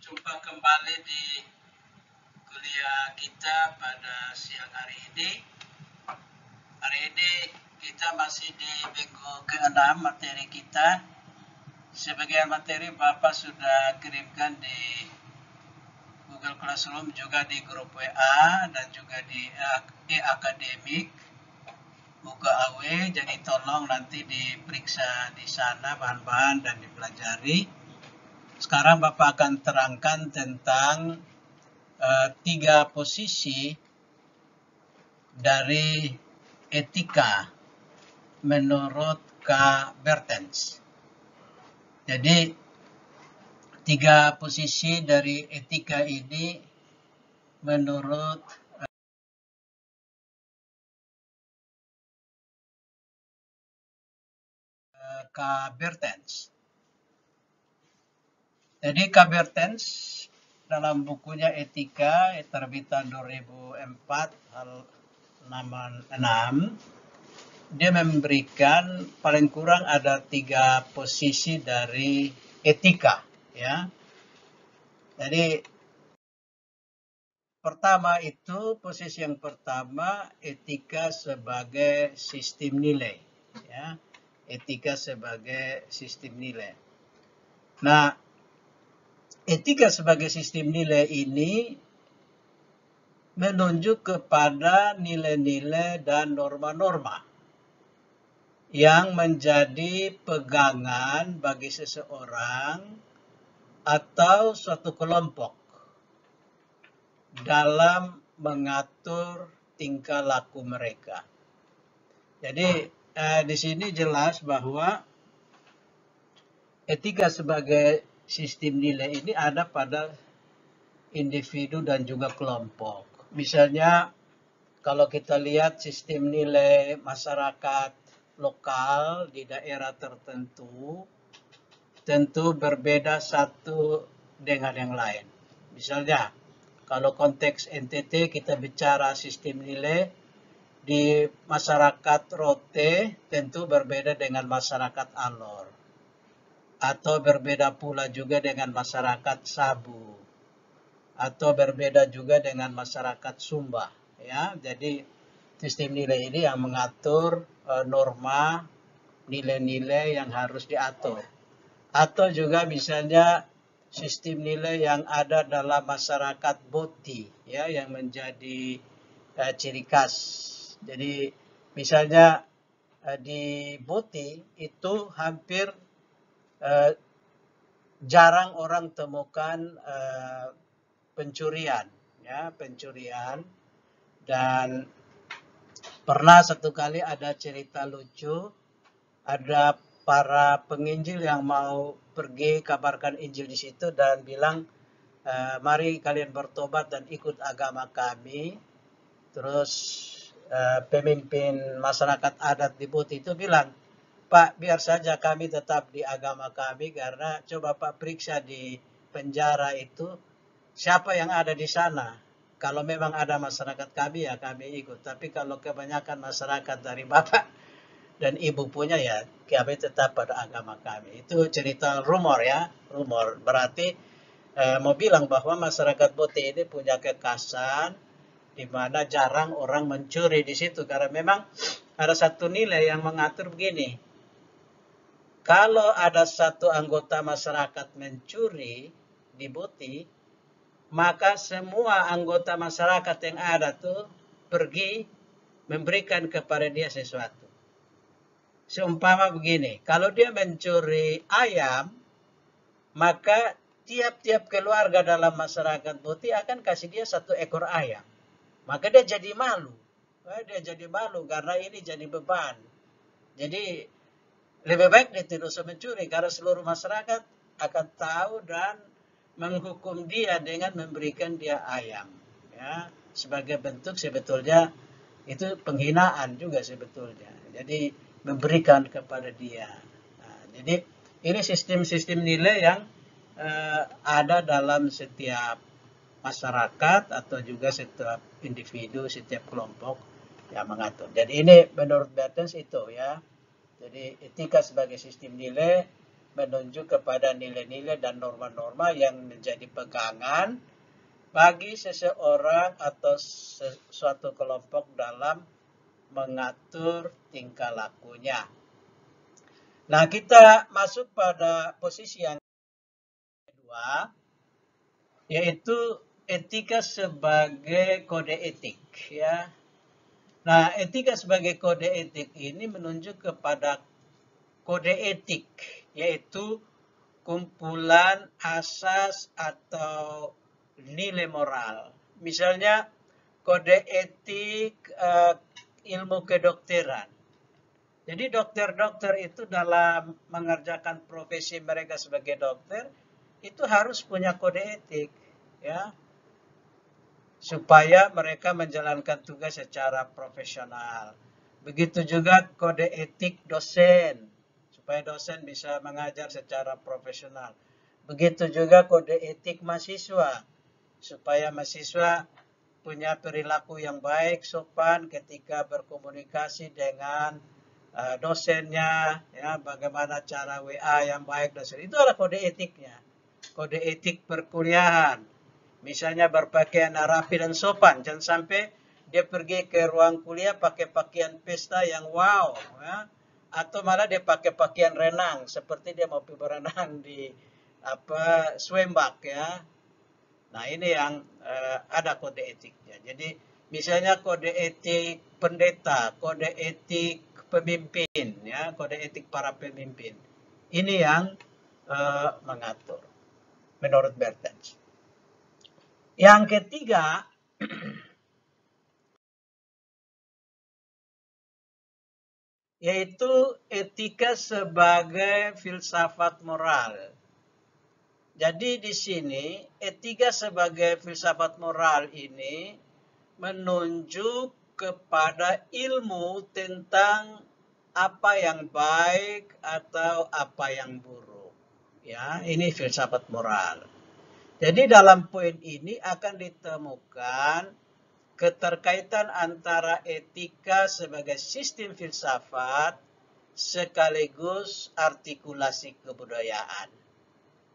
Jumpa kembali di kuliah kita pada siang hari ini. Hari ini kita masih di minggu ke-6 materi kita. Sebagian materi Bapak sudah kirimkan di Google Classroom, juga di grup WA dan juga di e-akademik Buka AW. Jadi tolong nanti diperiksa di sana bahan-bahan dan dipelajari. Sekarang Bapak akan terangkan tentang 3 posisi dari etika menurut K. Bertens. Jadi 3 posisi dari etika ini menurut K. Bertens. Jadi K. Bertens dalam bukunya Etika terbitan 2004 halaman 6, dia memberikan paling kurang ada 3 posisi dari etika, ya. Jadi pertama itu, posisi yang pertama, etika sebagai sistem nilai, ya. Etika sebagai sistem nilai. Nah, etika sebagai sistem nilai ini menunjuk kepada nilai-nilai dan norma-norma yang menjadi pegangan bagi seseorang atau suatu kelompok dalam mengatur tingkah laku mereka. Jadi di sini jelas bahwa etika sebagai sistem nilai ini ada pada individu dan juga kelompok. Misalnya kalau kita lihat sistem nilai masyarakat lokal di daerah tertentu, tentu berbeda satu dengan yang lain. Misalnya, kalau konteks NTT kita bicara sistem nilai, di masyarakat Rote tentu berbeda dengan masyarakat Alor. Atau berbeda pula juga dengan masyarakat Sabu. Atau berbeda juga dengan masyarakat Sumba. Ya, jadi sistem nilai ini yang mengatur norma, nilai-nilai yang harus diatur. Atau juga misalnya sistem nilai yang ada dalam masyarakat Boti, ya, yang menjadi ciri khas. Jadi misalnya di Boti itu hampir jarang orang temukan pencurian, ya, pencurian. Dan pernah satu kali ada cerita lucu, ada para penginjil yang mau pergi kabarkan Injil di situ dan bilang, mari kalian bertobat dan ikut agama kami. Terus pemimpin masyarakat adat di Boti itu bilang, Pak, biar saja kami tetap di agama kami, karena coba Pak periksa di penjara itu siapa yang ada di sana. Kalau memang ada masyarakat kami, ya kami ikut. Tapi kalau kebanyakan masyarakat dari Bapak dan Ibu punya, ya kami tetap pada agama kami. Itu cerita rumor, ya, rumor. Berarti mau bilang bahwa masyarakat Boti ini punya kekhasan di mana jarang orang mencuri di situ, karena memang ada satu nilai yang mengatur begini. Kalau ada satu anggota masyarakat mencuri di Boti, maka semua anggota masyarakat yang ada tuh pergi memberikan kepada dia sesuatu. Seumpama begini, kalau dia mencuri ayam, maka tiap-tiap keluarga dalam masyarakat Boti akan kasih dia 1 ekor ayam. Maka dia jadi malu. Dia jadi malu karena ini jadi beban. Jadi lebih baik dia tidak usah mencuri, karena seluruh masyarakat akan tahu dan menghukum dia dengan memberikan dia ayam. Ya, sebagai bentuk sebetulnya itu penghinaan juga sebetulnya. Jadi memberikan kepada dia. Nah, jadi ini sistem-sistem nilai yang ada dalam setiap masyarakat atau juga setiap individu, setiap kelompok yang mengatur. Jadi ini menurut Bertens itu, ya. Jadi etika sebagai sistem nilai menunjuk kepada nilai-nilai dan norma-norma yang menjadi pegangan bagi seseorang atau suatu kelompok dalam mengatur tingkah lakunya. Nah, kita masuk pada posisi yang kedua, yaitu etika sebagai kode etik, ya. Nah, etika sebagai kode etik ini menunjuk kepada kode etik, yaitu kumpulan asas atau nilai moral. Misalnya kode etik ilmu kedokteran. Jadi dokter-dokter itu dalam mengerjakan profesi mereka sebagai dokter itu harus punya kode etik, ya, supaya mereka menjalankan tugas secara profesional. Begitu juga kode etik dosen, supaya dosen bisa mengajar secara profesional. Begitu juga kode etik mahasiswa, supaya mahasiswa punya perilaku yang baik, sopan ketika berkomunikasi dengan dosennya, ya, bagaimana cara WA yang baik dosen. Itu adalah kode etiknya. Kode etik perkuliahan. Misalnya berpakaian rapi dan sopan. Jangan sampai dia pergi ke ruang kuliah pakai pakaian pesta yang wow, ya. Atau malah dia pakai pakaian renang seperti dia mau berenang di swembak, ya. Nah, ini yang ada kode etiknya. Jadi misalnya kode etik pendeta, kode etik pemimpin, ya, kode etik para pemimpin. Ini yang mengatur menurut Bertens. Yang ketiga, yaitu etika sebagai filsafat moral. Jadi di sini etika sebagai filsafat moral ini menunjuk kepada ilmu tentang apa yang baik atau apa yang buruk. Ya, ini filsafat moral. Jadi dalam poin ini akan ditemukan keterkaitan antara etika sebagai sistem filsafat sekaligus artikulasi kebudayaan.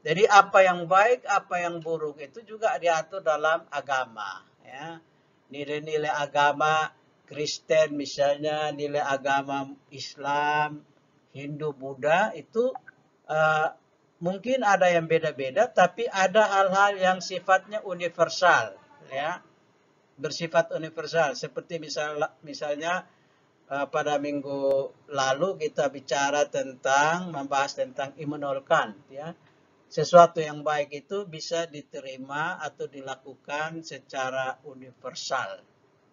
Jadi apa yang baik, apa yang buruk itu juga diatur dalam agama, ya. Nilai-nilai agama Kristen misalnya, nilai agama Islam, Hindu, Buddha itu mungkin ada yang beda-beda, tapi ada hal-hal yang sifatnya universal, ya, bersifat universal. Seperti misalnya pada minggu lalu kita bicara membahas tentang Immanuel Kant, ya. Sesuatu yang baik itu bisa diterima atau dilakukan secara universal.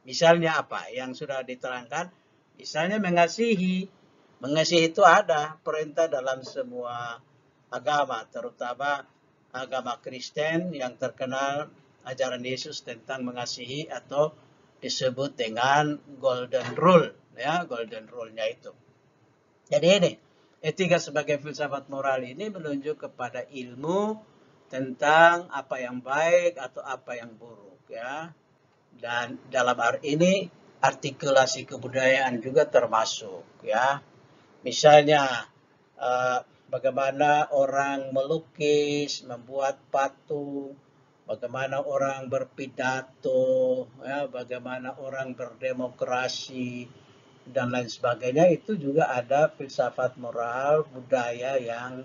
Misalnya apa yang sudah diterangkan? Misalnya mengasihi. Mengasihi itu ada perintah dalam semua agama, terutama agama Kristen yang terkenal ajaran Yesus tentang mengasihi atau disebut dengan golden rule, ya, golden rule-nya itu. Jadi ini etika sebagai filsafat moral ini menunjuk kepada ilmu tentang apa yang baik atau apa yang buruk, ya. Dan dalam arti ini artikulasi kebudayaan juga termasuk, ya. Misalnya bagaimana orang melukis, membuat patung, bagaimana orang berpidato, ya, bagaimana orang berdemokrasi dan lain sebagainya, itu juga ada filsafat moral budaya yang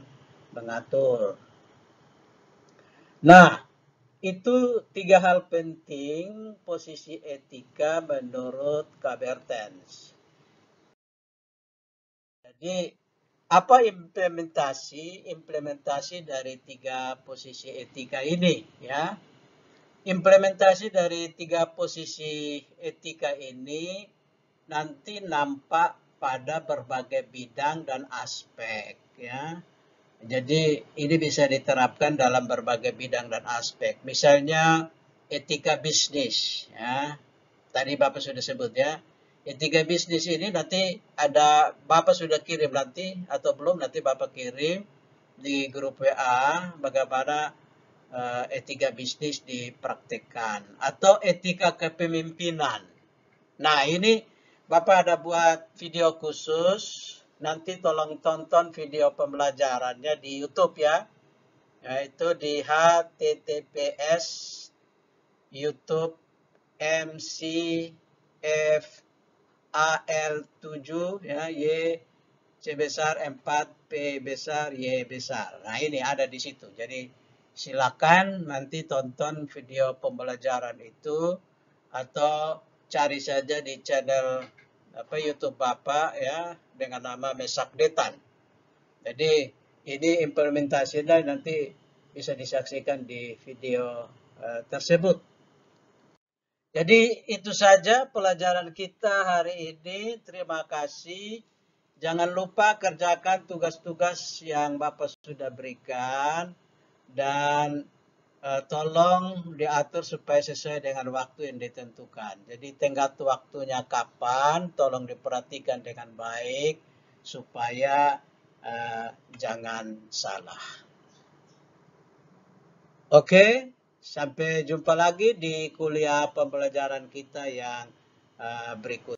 mengatur. Nah, itu 3 hal penting posisi etika menurut Bertens. Jadi apa implementasi dari 3 posisi etika ini, ya? Implementasi dari 3 posisi etika ini nanti nampak pada berbagai bidang dan aspek, ya. Jadi ini bisa diterapkan dalam berbagai bidang dan aspek. Misalnya etika bisnis, ya. Tadi Bapak sudah sebut, ya. Etika bisnis ini nanti ada Bapak sudah kirim nanti atau belum, nanti Bapak kirim di grup WA bagaimana etika bisnis dipraktekkan atau etika kepemimpinan. Nah, ini Bapak ada buat video khusus nanti tolong tonton video pembelajarannya di YouTube ya. Yaitu di https YouTube MCFAL7 ya, Y C besar 4 P besar Y besar. Nah, ini ada di situ. Jadi silakan nanti tonton video pembelajaran itu atau cari saja di channel YouTube Bapak ya dengan nama Mesakdetan. Jadi ini implementasinya nanti bisa disaksikan di video tersebut. Jadi itu saja pelajaran kita hari ini. Terima kasih. Jangan lupa kerjakan tugas-tugas yang Bapak sudah berikan dan tolong diatur supaya sesuai dengan waktu yang ditentukan. Jadi tenggat waktunya kapan, tolong diperhatikan dengan baik supaya jangan salah. Oke, sampai jumpa lagi di kuliah pembelajaran kita yang berikut.